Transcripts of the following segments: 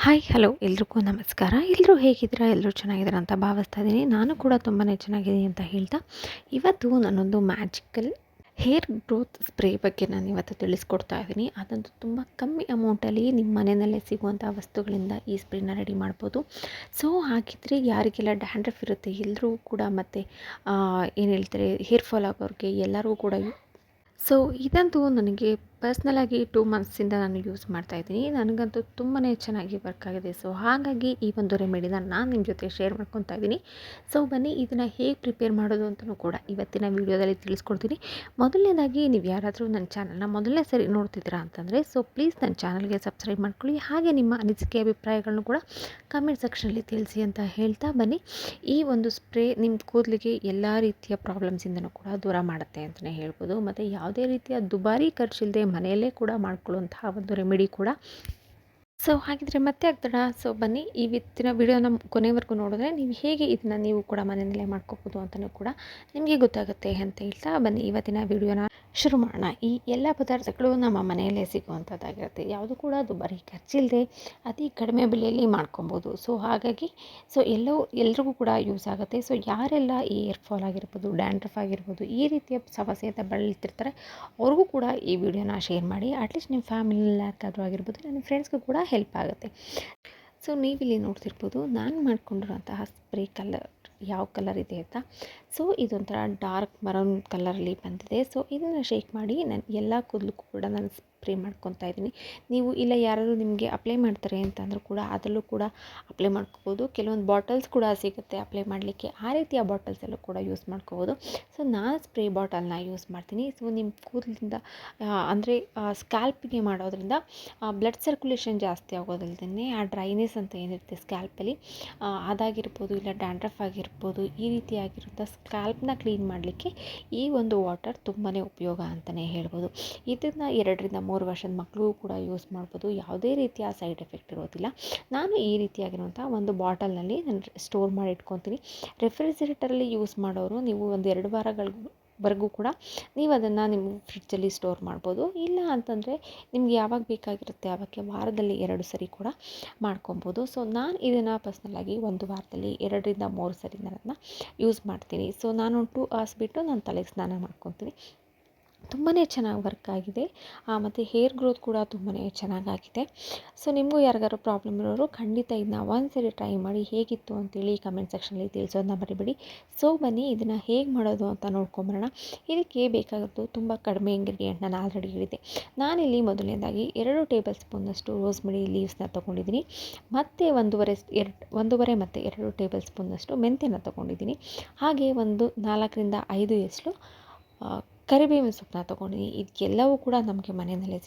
Hi hello ಎಲ್ರಿಗೂ ನಮಸ್ಕಾರ. ಎಲ್ಲರೂ ಹೇಗಿದ್ದೀರಾ? ಎಲ್ಲರೂ ಚೆನ್ನಾಗಿದ್ದೀರಾ ಅಂತ ಭಾವಿಸ್ತಾ ಇದ್ದೀನಿ. ನಾನು ಕೂಡ ತುಂಬಾ ಚೆನ್ನಾಗಿದ್ದೀನಿ ಅಂತ ಹೇಳ್ತಾ, ಇವತ್ತು ನಾನೊಂದು ಮ್ಯಾಜಿಕಲ್ ಹೇರ್ ಗ್ರೋತ್ ಸ್ಪ್ರೇ ಬಗ್ಗೆ ನಾನು ಇವತ್ತು ತಿಳಿಸ್ಕೊಡ್ತಾ ಇದ್ದೀನಿ. ಅದಂತೂ ತುಂಬ ಕಮ್ಮಿ ಅಮೌಂಟಲ್ಲಿ ನಿಮ್ಮ ಮನೆಯಲ್ಲೇ ಸಿಗುವಂಥ ವಸ್ತುಗಳಿಂದ ಈ ಸ್ಪ್ರೇನ ರೆಡಿ ಮಾಡ್ಬೋದು. ಸೊ ಹಾಗಿದ್ರೆ ಯಾರಿಗೆಲ್ಲ ಡ್ಯಾಂಡ್ರಫ್ ಇರುತ್ತೆ ಎಲ್ಲರೂ ಕೂಡ, ಮತ್ತು ಏನು ಹೇಳ್ತಾರೆ, ಹೇರ್ ಫಾಲ್ ಆಗೋರಿಗೆ ಎಲ್ಲರಿಗೂ ಕೂಡ ಸೊ ಇದಂತೂ ನನಗೆ ಪರ್ಸ್ನಲಾಗಿ 2 ಮಂತ್ಸಿಂದ ನಾನು ಯೂಸ್ ಮಾಡ್ತಾಯಿದ್ದೀನಿ. ನನಗಂತೂ ತುಂಬಾ ಚೆನ್ನಾಗಿ ವರ್ಕ್ ಆಗಿದೆ. ಸೊ ಹಾಗಾಗಿ ಈ ಒಂದು ರೆಮಿಡಿನ ನಾನು ನಿಮ್ಮ ಜೊತೆ ಶೇರ್ ಮಾಡ್ಕೊತಾ ಇದ್ದೀನಿ. ಸೊ ಬನ್ನಿ, ಇದನ್ನು ಹೇಗೆ ಪ್ರಿಪೇರ್ ಮಾಡೋದು ಅಂತಲೂ ಕೂಡ ಇವತ್ತಿನ ವೀಡಿಯೋದಲ್ಲಿ ತಿಳಿಸ್ಕೊಡ್ತೀನಿ. ಮೊದಲನೇದಾಗಿ ನೀವು ಯಾರಾದರೂ ನನ್ನ ಚಾನಲ್ನ ಮೊದಲನೇ ಸರಿ ನೋಡ್ತಿದ್ದೀರಾ ಅಂತಂದರೆ ಪ್ಲೀಸ್ ನನ್ನ ಚಾನಲ್ಗೆ ಸಬ್ಸ್ಕ್ರೈಬ್ ಮಾಡ್ಕೊಳ್ಳಿ. ಹಾಗೆ ನಿಮ್ಮ ಅನಿಸಿಕೆ ಅಭಿಪ್ರಾಯಗಳನ್ನು ಕೂಡ ಕಮೆಂಟ್ ಸೆಕ್ಷನಲ್ಲಿ ತಿಳಿಸಿ ಅಂತ ಹೇಳ್ತಾ, ಬನ್ನಿ, ಈ ಒಂದು ಸ್ಪ್ರೇ ನಿಮ್ಮ ಕೂದಲಿಗೆ ಎಲ್ಲ ರೀತಿಯ ಪ್ರಾಬ್ಲಮ್ಸಿಂದನೂ ಕೂಡ ದೂರ ಮಾಡುತ್ತೆ ಅಂತಲೇ ಹೇಳ್ಬೋದು. ಮತ್ತು ಯಾವುದೇ ರೀತಿಯ ದುಬಾರಿ ಖರ್ಚಿಲ್ಲದೆ ಮನೆಯಲ್ಲೇ ಕೂಡ ಮಾಡ್ಕೊಳ್ಳುವಂತಹ ಒಂದು ರೆಮಿಡಿ ಕೂಡ. ಸೊ ಹಾಗಿದ್ರೆ ಮತ್ತೆ ಆಗ್ತಡ. ಸೊ ಬನ್ನಿ, ಇವತ್ತಿನ ವಿಡಿಯೋನ ಕೊನೆವರೆಗೂ ನೋಡಿದ್ರೆ ನೀವು ಹೇಗೆ ಇದನ್ನು ನೀವು ಕೂಡ ಮನೆಯಲ್ಲೇ ಮಾಡ್ಕೋಬೋದು ಅಂತಲೂ ಕೂಡ ನಿಮಗೆ ಗೊತ್ತಾಗುತ್ತೆ ಅಂತ ಹೇಳ್ತಾ, ಬನ್ನಿ ಇವತ್ತಿನ ವಿಡಿಯೋನ ಶುರು ಮಾಡೋಣ. ಈ ಎಲ್ಲ ಪದಾರ್ಥಗಳು ನಮ್ಮ ಮನೆಯಲ್ಲೇ ಸಿಗುವಂಥದ್ದಾಗಿರುತ್ತೆ. ಯಾವುದು ಕೂಡ ದುಬಾರಿ ಖರ್ಚಿಲ್ಲದೆ ಅತಿ ಕಡಿಮೆ ಬೆಲೆಯಲ್ಲಿ ಮಾಡ್ಕೊಬೋದು. ಸೊ ಹಾಗಾಗಿ ಎಲ್ರಿಗೂ ಕೂಡ ಯೂಸ್ ಆಗುತ್ತೆ. ಸೊ ಯಾರೆಲ್ಲ ಈ ಏರ್ ಫಾಲ್ ಆಗಿರ್ಬೋದು, ಡ್ಯಾಂಡ್ರಫ್ ಆಗಿರ್ಬೋದು, ಈ ರೀತಿಯ ಸಮಸ್ಯೆಯಿಂದ ಬಳಲ್ತಿರ್ತಾರೆ ಅವ್ರಿಗೂ ಕೂಡ ಈ ವಿಡಿಯೋನ ಶೇರ್ ಮಾಡಿ. ಅಟ್ಲೀಸ್ಟ್ ನಿಮ್ಮ ಫ್ಯಾಮಿಲಿ ಯಾರಿಗಾದ್ರೂ ಆಗಿರ್ಬೋದು, ನನ್ನ ಫ್ರೆಂಡ್ಸ್ಗೂ ಕೂಡ ಹೆಲ್ಪ್ ಆಗುತ್ತೆ. ಸೊ ನೀವಿಲ್ಲಿ ನೋಡ್ತಿರ್ಬೋದು ನಾನು ಮಾಡ್ಕೊಂಡಿರೋಂತಹ ಸ್ಪ್ರೇ ಕಲರ್ ಯಾವ ಕಲರ್ ಇದೆ ಅಂತ. ಸೊ ಇದೊಂಥರ ಡಾರ್ಕ್ ಮರೂನ್ ಕಲರಲ್ಲಿ ಬಂದಿದೆ. ಸೊ ಇದನ್ನು ಶೇಕ್ ಮಾಡಿ ನಾನು ಎಲ್ಲ ಕೂದಲಕ್ಕೂ ಕೂಡ ನಾನು ಸ್ಪ್ರೇ ಮಾಡ್ಕೊತಾ ಇದ್ದೀನಿ. ನೀವು ಇಲ್ಲ ಯಾರಾದರೂ ನಿಮಗೆ ಅಪ್ಲೈ ಮಾಡ್ತಾರೆ ಅಂತಂದರೂ ಕೂಡ ಅದರಲ್ಲೂ ಕೂಡ ಅಪ್ಲೈ ಮಾಡ್ಕೋಬೋದು. ಕೆಲವೊಂದು ಬಾಟಲ್ಸ್ ಕೂಡ ಸಿಗುತ್ತೆ ಅಪ್ಲೈ ಮಾಡಲಿಕ್ಕೆ, ಆ ರೀತಿಯ ಬಾಟಲ್ಸಲ್ಲೂ ಕೂಡ ಯೂಸ್ ಮಾಡ್ಕೋಬೋದು. ಸೊ ನಾನು ಸ್ಪ್ರೇ ಬಾಟಲ್ನ ಯೂಸ್ ಮಾಡ್ತೀನಿ. ಸೊ ನಿಮ್ಮ ಕೂದಲಿಂದ ಅಂದರೆ ಸ್ಕ್ಯಾಲ್ಪಿಗೆ ಮಾಡೋದ್ರಿಂದ ಬ್ಲಡ್ ಸರ್ಕ್ಯುಲೇಷನ್ ಜಾಸ್ತಿ ಆಗೋದಲ್ದೇ ಆ ಡ್ರೈನೆಸ್ ಅಂತ ಏನಿರುತ್ತೆ ಸ್ಕ್ಯಾಲ್ಪಲ್ಲಿ ಅದಾಗಿರ್ಬೋದು, ಇಲ್ಲ ಡ್ಯಾಂಡ್ರಫ್ ಆಗಿರ್ಬೋದು, ಈ ರೀತಿಯಾಗಿರುವಂಥ ಸ್ಕ್ಯಾಲ್ಪ್ನ ಕ್ಲೀನ್ ಮಾಡಲಿಕ್ಕೆ ಈ ಒಂದು ವಾಟರ್ ತುಂಬಾ ಉಪಯೋಗ ಅಂತಲೇ ಹೇಳ್ಬೋದು. ಇದನ್ನು 2 ರಿಂದ 3 ವರ್ಷದ ಮಕ್ಕಳು ಕೂಡ ಯೂಸ್ ಮಾಡ್ಬೋದು. ಯಾವುದೇ ರೀತಿಯ ಸೈಡ್ ಎಫೆಕ್ಟ್ ಇರೋದಿಲ್ಲ. ನಾನು ಈ ರೀತಿಯಾಗಿರುವಂಥ ಒಂದು ಬಾಟಲ್ನಲ್ಲಿ ನಾನು ಸ್ಟೋರ್ ಮಾಡಿ ಇಟ್ಕೊತೀನಿ. ರೆಫ್ರಿಜಿರೇಟರಲ್ಲಿ ಯೂಸ್ ಮಾಡೋರು ನೀವು ಒಂದು 2 ವಾರಗಳವರೆಗೂ ಕೂಡ ನೀವು ಅದನ್ನು ನಿಮ್ಮ ಫ್ರಿಡ್ಜಲ್ಲಿ ಸ್ಟೋರ್ ಮಾಡ್ಬೋದು. ಇಲ್ಲ ಅಂತಂದರೆ ನಿಮ್ಗೆ ಯಾವಾಗ ಬೇಕಾಗಿರುತ್ತೆ ಆವಾಗ ವಾರದಲ್ಲಿ 2 ಸರಿ ಕೂಡ ಮಾಡ್ಕೊಬೋದು. ಸೊ ನಾನು ಇದನ್ನು ಪರ್ಸ್ನಲಾಗಿ ಒಂದು ವಾರದಲ್ಲಿ 2 ರಿಂದ 3 ಸರಿ ನಾನು ಯೂಸ್ ಮಾಡ್ತೀನಿ. ಸೊ ನಾನು 2 ಅವರ್ಸ್ ಬಿಟ್ಟು ನಾನು ತಲೆಗೆ ಸ್ನಾನ ಮಾಡ್ಕೊತೀನಿ. ತುಂಬಾ ಚೆನ್ನಾಗಿ ವರ್ಕ್ ಆಗಿದೆ. ಮತ್ತು ಹೇರ್ ಗ್ರೋತ್ ಕೂಡ ತುಂಬಾ ಚೆನ್ನಾಗಾಗಿದೆ. ಸೊ ನಿಮಗೂ ಯಾರಿಗಾರು ಪ್ರಾಬ್ಲಮ್ ಇರೋರು ಖಂಡಿತ ಇದನ್ನ ಒಂದ್ಸರಿ ಟ್ರೈ ಮಾಡಿ. ಹೇಗಿತ್ತು ಅಂತೇಳಿ ಕಮೆಂಟ್ ಸೆಕ್ಷನಲ್ಲಿ ತಿಳಿಸೋದನ್ನ ಮರಿಬೇಡಿ. ಸೊ ಬನ್ನಿ, ಇದನ್ನು ಹೇಗೆ ಮಾಡೋದು ಅಂತ ನೋಡ್ಕೊಂಬರೋಣ. ಇದಕ್ಕೆ ಬೇಕಾಗೋದು ತುಂಬ ಕಡಿಮೆ ಇಂಗ್ರೀಡಿಯೆಂಟ್ ನಾನು ಆಲ್ರೆಡಿ ಹೇಳಿದೆ. ನಾನಿಲ್ಲಿ ಮೊದಲನೇದಾಗಿ 2 ಟೇಬಲ್ ಸ್ಪೂನಷ್ಟು ರೋಸ್ಮೆರಿ ಲೀವ್ಸ್ನ ತೊಗೊಂಡಿದ್ದೀನಿ. ಮತ್ತು 1.5 ಮತ್ತು 2 ಟೇಬಲ್ ಸ್ಪೂನಷ್ಟು ಮೆಂತ್ಯನ ತೊಗೊಂಡಿದ್ದೀನಿ. ಹಾಗೆ ಒಂದು 4 ರಿಂದ 5 ಎಸಳು ಕರಿಬೇವಿನ ಸೊಪ್ಪನ್ನ ತೊಗೊಂಡಿದ್ದೀನಿ. ಇದೆಲ್ಲವೂ ಕೂಡ ನಮಗೆ ಮನೆಯಲ್ಲೇ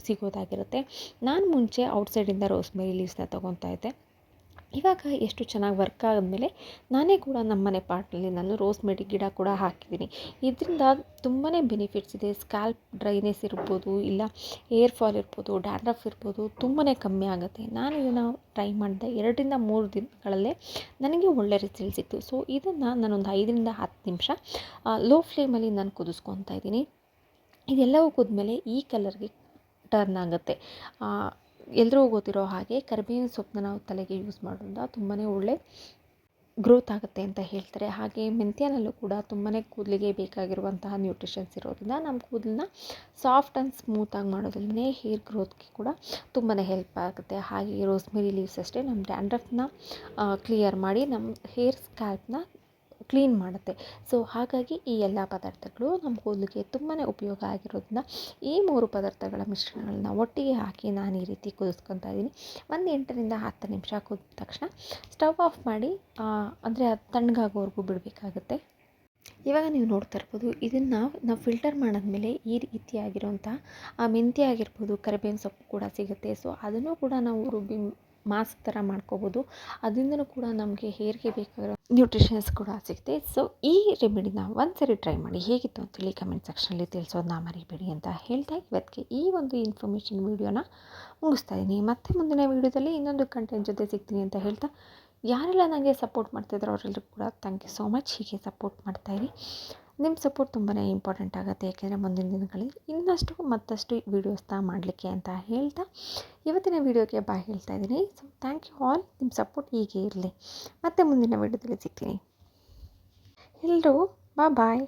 ಸಿಗೋದಾಗಿರುತ್ತೆ. ನಾನು ಮುಂಚೆ ಔಟ್ಸೈಡಿಂದ ರೋಸ್ಮೆರಿ ಲೀವ್ಸ್ನ ತೊಗೊತಾ ಇದ್ದೆ. ಇವಾಗ ಎಷ್ಟು ಚೆನ್ನಾಗಿ ವರ್ಕ್ ಆದಮೇಲೆ ನಾನೇ ಕೂಡ ನಮ್ಮನೆ ಪಾಟ್ನಲ್ಲಿ ನಾನು ರೋಸ್ಮೆರಿ ಗಿಡ ಕೂಡ ಹಾಕಿದ್ದೀನಿ. ಇದರಿಂದ ತುಂಬಾ ಬೆನಿಫಿಟ್ಸ್ ಇದೆ. ಸ್ಕ್ಯಾಲ್ಪ್ ಡ್ರೈನೆಸ್ ಇರ್ಬೋದು, ಇಲ್ಲ ಏರ್ ಫಾಲ್ ಇರ್ಬೋದು, ಡ್ಯಾಂಡ್ರಫ್ ಇರ್ಬೋದು, ತುಂಬಾ ಕಮ್ಮಿ ಆಗುತ್ತೆ. ನಾನು ಇದನ್ನು ಟ್ರೈ ಮಾಡಿದೆ. 2 ರಿಂದ 3 ದಿನಗಳಲ್ಲೇ ನನಗೆ ಒಳ್ಳೆ ರಿಸಲ್ಟ್ ಸಿಕ್ತು. ಸೊ ಇದನ್ನು ನಾನೊಂದು 5 ರಿಂದ 10 ನಿಮಿಷ ಲೋ ಫ್ಲೇಮಲ್ಲಿ ನಾನು ಕುದಿಸ್ಕೊತಾ ಇದ್ದೀನಿ. ಇದೆಲ್ಲವೂ ಕುದ್ಮೇಲೆ ಈ ಕಲರ್ಗೆ ಟರ್ನ್ ಆಗುತ್ತೆ. ಎಲ್ಲರೂ ಗೊತ್ತಿರೋ ಹಾಗೆ ಕರಿಬೇವಿನ ಸೊಪ್ಪನ್ನ ನಾವು ತಲೆಗೆ ಯೂಸ್ ಮಾಡೋದ್ರಿಂದ ತುಂಬಾ ಒಳ್ಳೆ ಗ್ರೋತ್ ಆಗುತ್ತೆ ಅಂತ ಹೇಳ್ತಾರೆ. ಹಾಗೆ ಮೆಂತ್ಯನಲ್ಲೂ ಕೂಡ ತುಂಬಾ ಕೂದಲಿಗೆ ಬೇಕಾಗಿರುವಂತಹ ನ್ಯೂಟ್ರಿಷನ್ಸ್ ಇರೋದ್ರಿಂದ ನಮ್ಮ ಕೂದಲನ್ನ ಸಾಫ್ಟ್ ಆ್ಯಂಡ್ ಸ್ಮೂತಾಗಿ ಮಾಡೋದ್ರಲ್ಲೇ ಹೇರ್ ಗ್ರೋತ್ಗೆ ಕೂಡ ತುಂಬಾ ಹೆಲ್ಪ್ ಆಗುತ್ತೆ. ಹಾಗೆ ರೋಸ್ಮೆರಿ ಲೀವ್ಸ್ ಅಷ್ಟೇ ನಮ್ಮ ಡ್ಯಾಂಡ್ರಫ್ನ ಕ್ಲಿಯರ್ ಮಾಡಿ ನಮ್ಮ ಹೇರ್ ಸ್ಕ್ಯಾಲ್ಪ್ನ ಕ್ಲೀನ್ ಮಾಡುತ್ತೆ. ಸೊ ಹಾಗಾಗಿ ಈ ಎಲ್ಲ ಪದಾರ್ಥಗಳು ನಮ್ಮ ಕೂದಲಿಗೆ ತುಂಬಾ ಉಪಯೋಗ ಆಗಿರೋದ್ರಿಂದ ಈ 3 ಪದಾರ್ಥಗಳ ಮಿಶ್ರಣಗಳನ್ನ ಒಟ್ಟಿಗೆ ಹಾಕಿ ನಾನು ಈ ರೀತಿ ಕುದಿಸ್ಕೊತಾ ಇದ್ದೀನಿ. ಒಂದು 8 ರಿಂದ 10 ನಿಮಿಷ ಕುದಿದ ತಕ್ಷಣ ಸ್ಟವ್ ಆಫ್ ಮಾಡಿ ಅಂದರೆ ಅದು ತಣ್ಣಗಾಗೋವರೆಗೂ ಬಿಡಬೇಕಾಗುತ್ತೆ. ಇವಾಗ ನೀವು ನೋಡ್ತಾ ಇರ್ಬೋದು, ಇದನ್ನು ನಾವು ಫಿಲ್ಟರ್ ಮಾಡಿದ್ಮೇಲೆ ಈ ರೀತಿಯಾಗಿರೋಂಥ ಮೆಂತ್ಯ ಆಗಿರ್ಬೋದು, ಕರಿಬೇವಿನ ಸೊಪ್ಪು ಕೂಡ ಸಿಗುತ್ತೆ. ಸೊ ಅದನ್ನು ಕೂಡ ನಾವು ರುಬ್ಬಿ ಮಾಸ್ಕ್ ಥರ ಮಾಡ್ಕೋಬೋದು. ಅದರಿಂದನೂ ಕೂಡ ನಮಗೆ ಹೇರ್ಗೆ ಬೇಕಾಗಿರೋ ನ್ಯೂಟ್ರಿಷನ್ಸ್ ಕೂಡ ಸಿಗುತ್ತೆ. ಸೊ ಈ ರೆಮಿಡಿನ ಒಂದ್ಸರಿ ಟ್ರೈ ಮಾಡಿ. ಹೇಗಿತ್ತು ಅಂತೇಳಿ ಕಮೆಂಟ್ ಸೆಕ್ಷನಲ್ಲಿ ತಿಳಿಸೋದನ್ನ ಮರಿಬೇಡಿ ಅಂತ ಹೇಳ್ತಾ, ಇವತ್ತಿಗೆ ಈ ಒಂದು ಇನ್ಫಾರ್ಮೇಷನ್ ವೀಡಿಯೋನ ಮುಗಿಸ್ತಾ ಇದ್ದೀನಿ. ಮತ್ತೆ ಮುಂದಿನ ವೀಡಿಯೋದಲ್ಲಿ ಇನ್ನೊಂದು ಕಂಟೆಂಟ್ ಜೊತೆ ಸಿಗ್ತೀನಿ ಅಂತ ಹೇಳ್ತಾ, ಯಾರೆಲ್ಲ ನನಗೆ ಸಪೋರ್ಟ್ ಮಾಡ್ತಾಯಿದ್ರು ಅವರೆಲ್ಲರಿಗೂ ಕೂಡ ಥ್ಯಾಂಕ್ ಯು ಸೋ ಮಚ್. ಹೀಗೆ ಸಪೋರ್ಟ್ ಮಾಡ್ತಾಯಿರಿ. ನಿಮ್ಮ ಸಪೋರ್ಟ್ ತುಂಬಾ ಇಂಪಾರ್ಟೆಂಟ್ ಆಗುತ್ತೆ, ಯಾಕೆಂದರೆ ಮುಂದಿನ ದಿನಗಳಲ್ಲಿ ಇನ್ನಷ್ಟು ಮತ್ತಷ್ಟು ವೀಡಿಯೋಸ್ನ ಮಾಡಲಿಕ್ಕೆ ಅಂತ ಹೇಳ್ತಾ ಇವತ್ತಿನ ವೀಡಿಯೋಗೆ ಬಾಯ್ ಹೇಳ್ತಾ ಇದ್ದೀನಿ. So thank you all. ನಿಮ್ಮ ಸಪೋರ್ಟ್ ಹೀಗೆ ಇರಲಿ. ಮತ್ತೆ ಮುಂದಿನ ವೀಡಿಯೋದಲ್ಲಿ ಸಿಗ್ತೀನಿ. ಎಲ್ಲರೂ ಬಾಯ್.